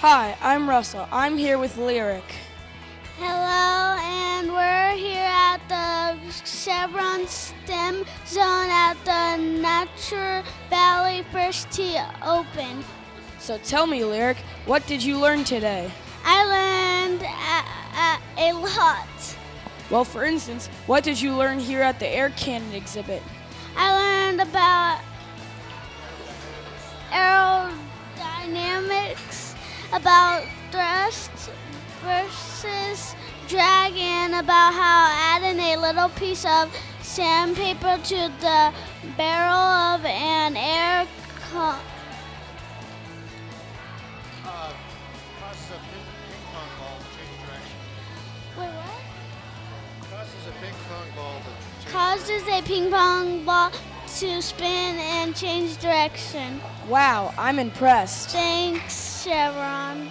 Hi, I'm Russell. I'm here with Lyric. Hello, and we're here at the Chevron STEM zone at the Nature Valley First Tee Open. So tell me, Lyric, what did you learn today? I learned a lot. Well, for instance, what did you learn here at the air cannon exhibit? I learned about aerodynamics, about thrust versus drag, and about how adding a little piece of sandpaper to the barrel of an air Causes a ping pong ball to change direction. Wait, what? Causes a ping pong ball to change Causes a ping pong ball to spin and change direction. Wow, I'm impressed. Thanks, Chevron.